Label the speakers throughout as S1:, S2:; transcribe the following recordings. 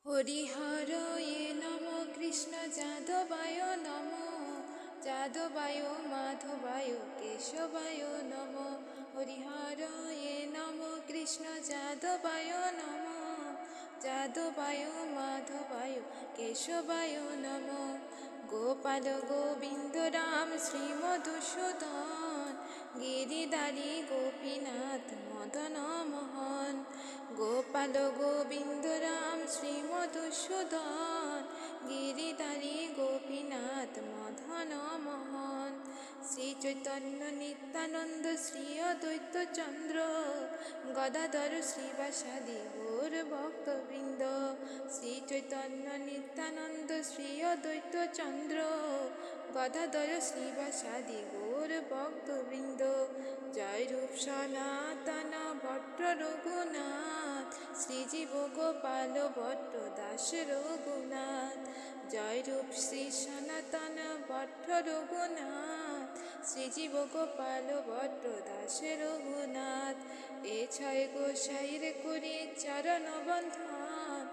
S1: হরিহরয়ে নম কৃষ্ণ যাদবায় নম যাদবায় মাধবায় কেশবায় নম। হরিহরয়ে নম কৃষ্ণ যাদবায় নম যাদবায় মাধবায় কেশবায় নম। গোপাল গোবিন্দ রাম শ্রীমধুসূদন গিরিধারী গোপীনাথ মদন মোহন। গোপাল গোবিন্দ রাম শ্রীমধুসূদন গিরিধারী গোপীনাথ মদন মোহন। শ্রী চৈতন্য নিত্যানন্দ শ্রী অদ্বৈত চন্দ্র গদাধর শ্রীবাসাদি গৌর ভক্তবৃন্দ। শ্রী চৈতন্য নিত্যানন্দ শ্রী অদ্বৈত চন্দ্র গদাধর শ্রীবাসাদি গৌর ভক্তবৃন্দ। জয় রূপ সনাতন ভট্ট রঘুনাথ শ্রীজীব গোপাল ভট্ট দাস রঘুনাথ। জয় রূপ শ্রী সনাতন ভট্ট রঘুনাথ শ্রীজীব গোপাল ভট্ট দাস রঘুনাথ। এ ছয় গোসাইর করি চরণ বন্ধন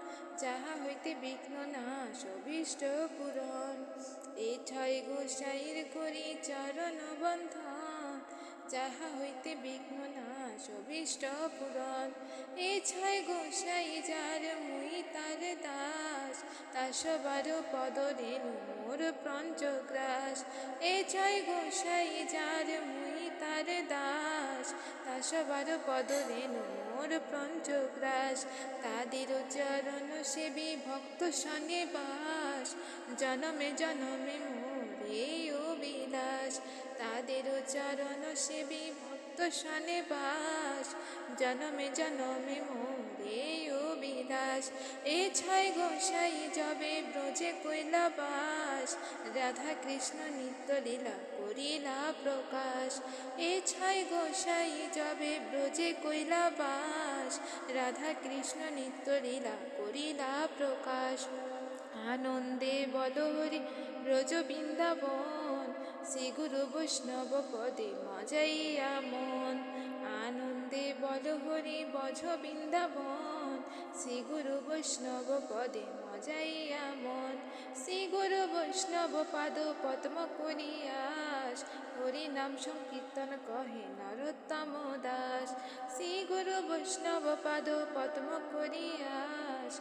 S1: যাহা হইতে বিঘ্ন নাশ অভীষ্ট পূরণ। এ ছয় গোসাইর করি চরণ বন্ধন যাহা হইতে বিঘ্ন নাশ অভীষ্ট পূরণ। এ ছয় গোসাই যার মুই তার দাস তার সবার পদ রেণু মোর পঞ্চগ্রাস। এ ছয় গোসাই যার মুই তার দাস তার সবার পদ রেণু মোর পঞ্চগ্রাস। তাদের চরণ সেবী ভক্ত সনে বাস জনমে জনমে মোর এই অভিলাষ। তাদের চরণ সেবী ভক্ত সনে বাস জনমে জনমে মোর এই অভিলাষ। এ ছয় গোসাই যবে ব্রজে কৈলাবাস রাধা কৃষ্ণ নিত্য লীলা করিলা প্রকাশ। এ ছয় গোসাই যবে ব্রজে কৈলাবাস রাধা কৃষ্ণ নিত্য লীলা করিলা প্রকাশ। আনন্দে বল হরি ব্রজ বৃন্দাবন শ্রী গুরু বৈষ্ণব পদে মজাইয়া মন। আনন্দে বল হরি ব্রজ বৃন্দাবন শ্রী গুরু বৈষ্ণব পদে মজাইয়া মন। শ্রী গুরু বৈষ্ণব পাদ পদ্ম করিয়াস হরি নাম সংকীর্তন কহে নরোত্তম দাস। শ্রী গুরু বৈষ্ণব পাদ পদ্ম করিয়াস